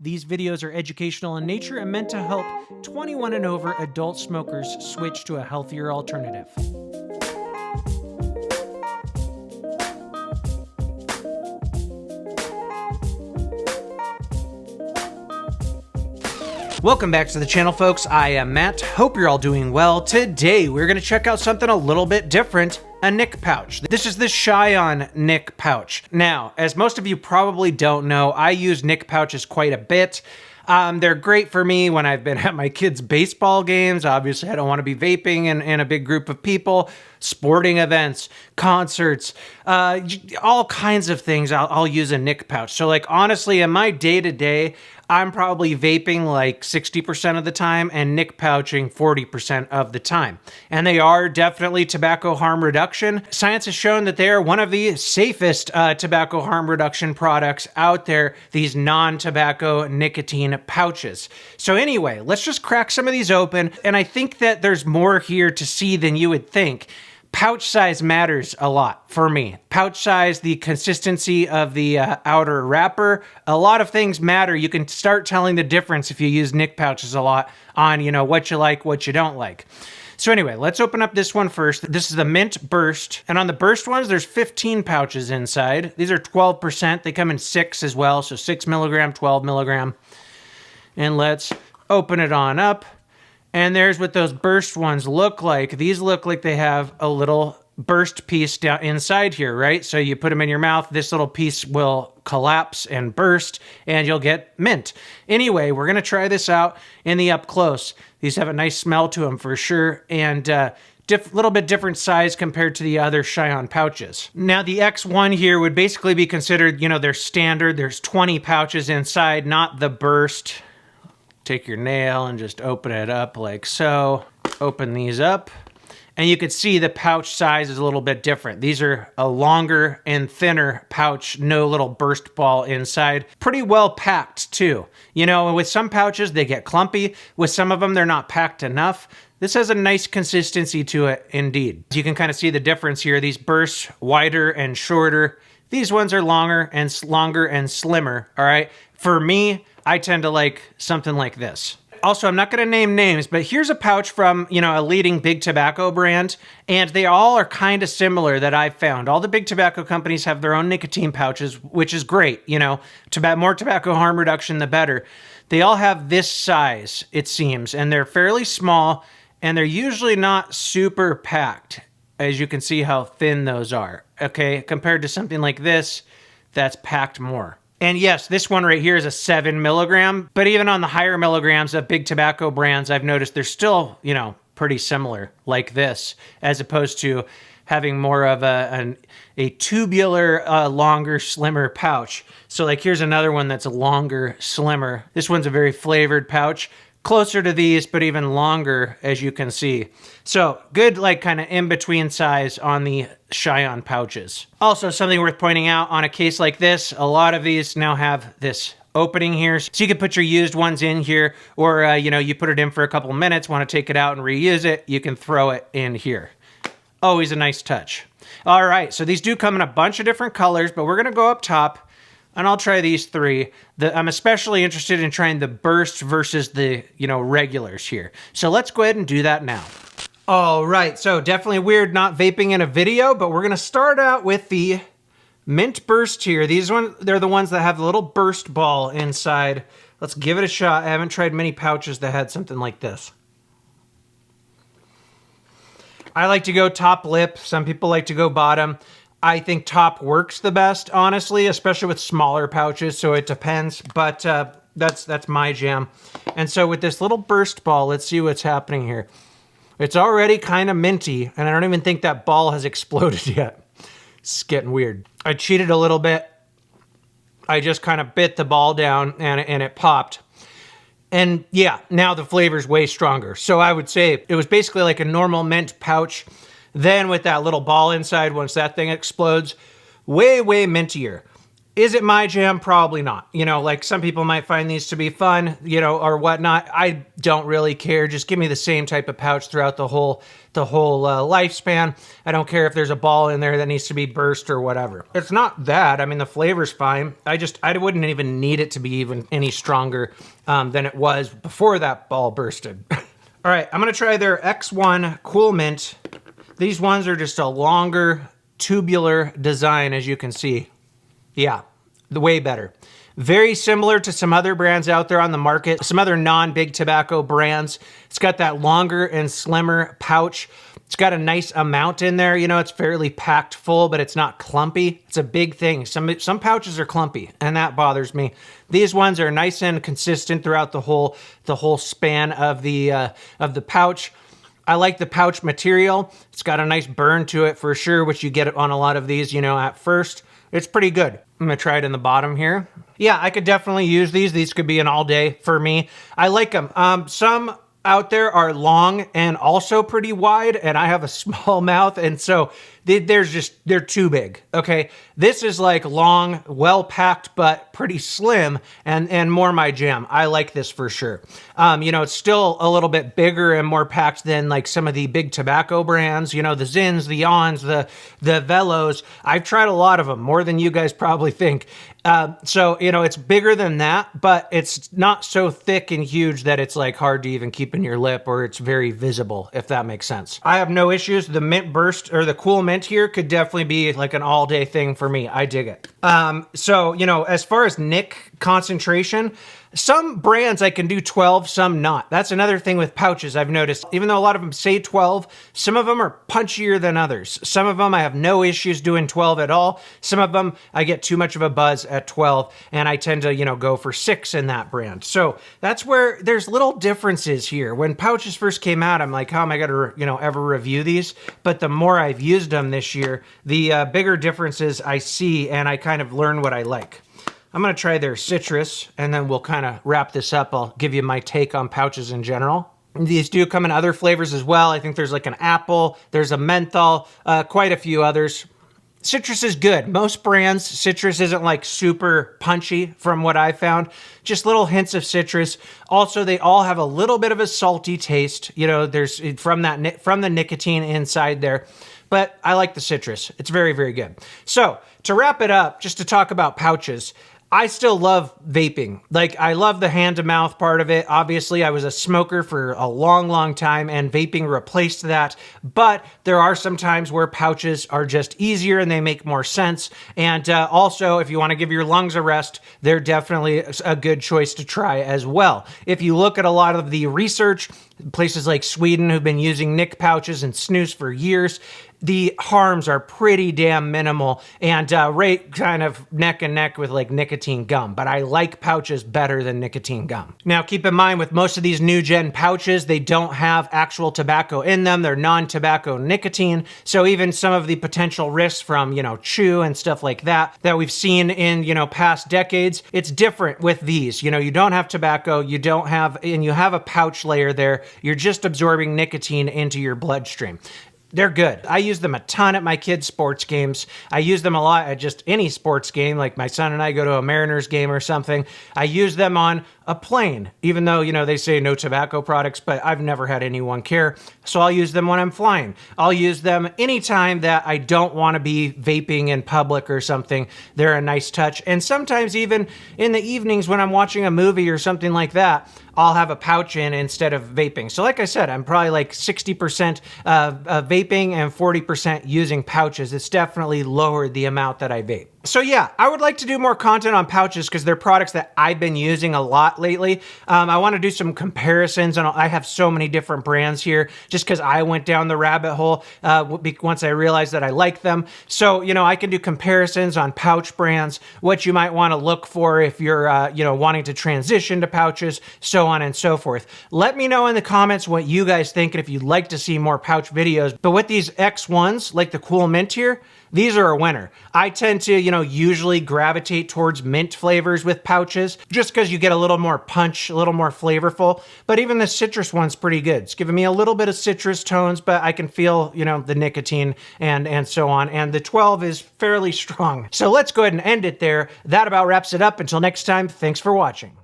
These videos are educational in nature and meant to help 21 and over adult smokers switch to a healthier alternative. Welcome back to the channel, folks. I am Matt. Hope you're all doing well. Today, we're going to check out something a little bit different, a Nic pouch. This is the Shion Nic pouch. Now, as most of you probably don't know, I use Nic pouches quite a bit. They're great for me when I've been at my kids' baseball games. Obviously, I don't want to be vaping in a big group of people. Sporting events, concerts, all kinds of things, I'll use a Nic pouch. So, like, honestly, in my day-to-day, I'm probably vaping like 60% of the time and Nic pouching 40% of the time. And they are definitely tobacco harm reduction. Science has shown that they are one of the safest tobacco harm reduction products out there, these non-tobacco nicotine pouches. So anyway, let's just crack some of these open. And I think that there's more here to see than you would think. Pouch size matters a lot for me. Pouch size, the consistency of the outer wrapper, a lot of things matter. You can start telling the difference if you use Nic pouches a lot on, what you like, what you don't like. So anyway, let's open up this one first. This is the Mint Burst. And on the Burst ones, there's 15 pouches inside. These are 12%. They come in 6 as well. So 6 milligram, 12 milligram. And let's open it on up. And there's what those burst ones look like. These look like they have a little burst piece down inside here, right? So you put them in your mouth, this little piece will collapse and burst, and you'll get mint. Anyway, we're gonna try this out in the up close. These have a nice smell to them for sure, and little bit different size compared to the other Shion pouches. Now the X1 here would basically be considered, their standard. There's 20 pouches inside, not the burst. Take your nail and just open it up like so. Open these up. And you can see the pouch size is a little bit different. These are a longer and thinner pouch, no little burst ball inside. Pretty well packed too. With some pouches, they get clumpy. With some of them, they're not packed enough. This has a nice consistency to it indeed. You can kind of see the difference here. These bursts, wider and shorter. These ones are longer and slimmer, all right? For me, I tend to like something like this. Also, I'm not going to name names, but here's a pouch from, a leading big tobacco brand, and they all are kind of similar that I've found. All the big tobacco companies have their own nicotine pouches, which is great, more tobacco harm reduction, the better. They all have this size, it seems, and they're fairly small, and they're usually not super packed, as you can see how thin those are, okay? Compared to something like this, that's packed more. And yes, this one right here is a 7 milligram, but even on the higher milligrams of big tobacco brands, I've noticed they're still, pretty similar like this, as opposed to having more of a tubular, longer, slimmer pouch. So like here's another one that's a longer, slimmer. This one's a very flavored pouch, closer to these, but even longer, as you can see. So good, like kind of in-between size on the Shion pouches. Also, something worth pointing out on a case like this, a lot of these now have this opening here. So you can put your used ones in here, or, you put it in for a couple minutes, want to take it out and reuse it, you can throw it in here. Always a nice touch. All right, so these do come in a bunch of different colors, but we're going to go up top. And I'll try these 3. I'm especially interested in trying the burst versus the, regulars here. So let's go ahead and do that now. All right, so definitely weird not vaping in a video, but we're gonna start out with the Mint Burst here. These ones, they're the ones that have the little burst ball inside. Let's give it a shot. I haven't tried many pouches that had something like this. I like to go top lip. Some people like to go bottom. I think top works the best, honestly, especially with smaller pouches, so it depends, but that's my jam. And so with this little burst ball, let's see what's happening here. It's already kind of minty, and I don't even think that ball has exploded yet. It's getting weird. I cheated a little bit. I just kind of bit the ball down, and it popped. And yeah, now the flavor's way stronger. So I would say it was basically like a normal mint pouch. Then with that little ball inside, once that thing explodes, way, way mintier. Is it my jam? Probably not. You know, like some people might find these to be fun, you know, or whatnot. I don't really care. Just give me the same type of pouch throughout the whole lifespan. I don't care if there's a ball in there that needs to be burst or whatever. It's not that. I mean, the flavor's fine. I wouldn't even need it to be even any stronger than it was before that ball bursted. All right, I'm gonna try their X1 Cool Mint. These ones are just a longer tubular design, as you can see. Yeah, way better. Very similar to some other brands out there on the market, some other non-big tobacco brands. It's got that longer and slimmer pouch. It's got a nice amount in there. You know, it's fairly packed full, but it's not clumpy. It's a big thing. Some pouches are clumpy, and that bothers me. These ones are nice and consistent throughout the whole span of the pouch. I like the pouch material. It's got a nice burn to it for sure, which you get on a lot of these, you know, at first. It's pretty good. I'm gonna try it in the bottom here. Yeah, I could definitely use these. These could be an all day for me. I like them. Some out there are long and also pretty wide, and I have a small mouth, and so they're too big, okay? This is like long, well-packed, but pretty slim, and more my jam. I like this for sure. You know, it's still a little bit bigger and more packed than like some of the big tobacco brands, you know, the Zins, the Ons, the Velos. I've tried a lot of them, more than you guys probably think. So, you know, it's bigger than that, but it's not so thick and huge that it's like hard to even keep in your lip, or it's very visible, if that makes sense. I have no issues. The mint burst or the cool mint here could definitely be like an all day thing for me. I dig it. So, you know, as far as nic concentration, some brands I can do 12, some not. That's another thing with pouches I've noticed. Even though a lot of them say 12, some of them are punchier than others. Some of them I have no issues doing 12 at all. Some of them I get too much of a buzz at 12, and I tend to, you know, go for 6 in that brand. So that's where there's little differences here. When pouches first came out, I'm like, how am I going to, you know, ever review these? But the more I've used them this year, the bigger differences I see, and I kind of learn what I like. I'm gonna try their citrus, and then we'll kind of wrap this up. I'll give you my take on pouches in general. These do come in other flavors as well. I think there's like an apple, there's a menthol, quite a few others. Citrus is good. Most brands, citrus isn't like super punchy from what I found. Just little hints of citrus. Also, they all have a little bit of a salty taste. You know, there's from the nicotine inside there. But I like the citrus. It's very, very good. So to wrap it up, just to talk about pouches, I still love vaping. Like, I love the hand-to-mouth part of it. Obviously, I was a smoker for a long, long time, and vaping replaced that. But there are some times where pouches are just easier and they make more sense. And also, if you want to give your lungs a rest, they're definitely a good choice to try as well. If you look at a lot of the research, places like Sweden who've been using nic pouches and snus for years, the harms are pretty damn minimal and right kind of neck and neck with like nicotine gum, but I like pouches better than nicotine gum. Now keep in mind with most of these new gen pouches, they don't have actual tobacco in them. They're non-tobacco nicotine. So even some of the potential risks from, you know, chew and stuff like that we've seen in, you know, past decades, it's different with these. You know, you don't have tobacco, you have a pouch layer there. You're just absorbing nicotine into your bloodstream. They're good. I use them a ton at my kids' sports games. I use them a lot at just any sports game, like my son and I go to a Mariners game or something. I use them on a plane, even though, you know, they say no tobacco products, but I've never had anyone care. So I'll use them when I'm flying. I'll use them anytime that I don't want to be vaping in public or something. They're a nice touch. And sometimes even in the evenings when I'm watching a movie or something like that, I'll have a pouch in instead of vaping. So like I said, I'm probably like 60% vaping and 40% using pouches. It's definitely lowered the amount that I vape. So yeah, I would like to do more content on pouches because they're products that I've been using a lot lately. I want to do some comparisons, and I have so many different brands here just because I went down the rabbit hole once I realized that I like them. So, you know, I can do comparisons on pouch brands, what you might want to look for if you're, you know, wanting to transition to pouches, so on and so forth. Let me know in the comments what you guys think and if you'd like to see more pouch videos. But with these X1s, like the Cool Mint here, these are a winner. I tend to, you know, usually gravitate towards mint flavors with pouches, just because you get a little more punch, a little more flavorful. But even the citrus one's pretty good. It's giving me a little bit of citrus tones, but I can feel, the nicotine and so on. And the 12 is fairly strong. So let's go ahead and end it there. That about wraps it up. Until next time, thanks for watching.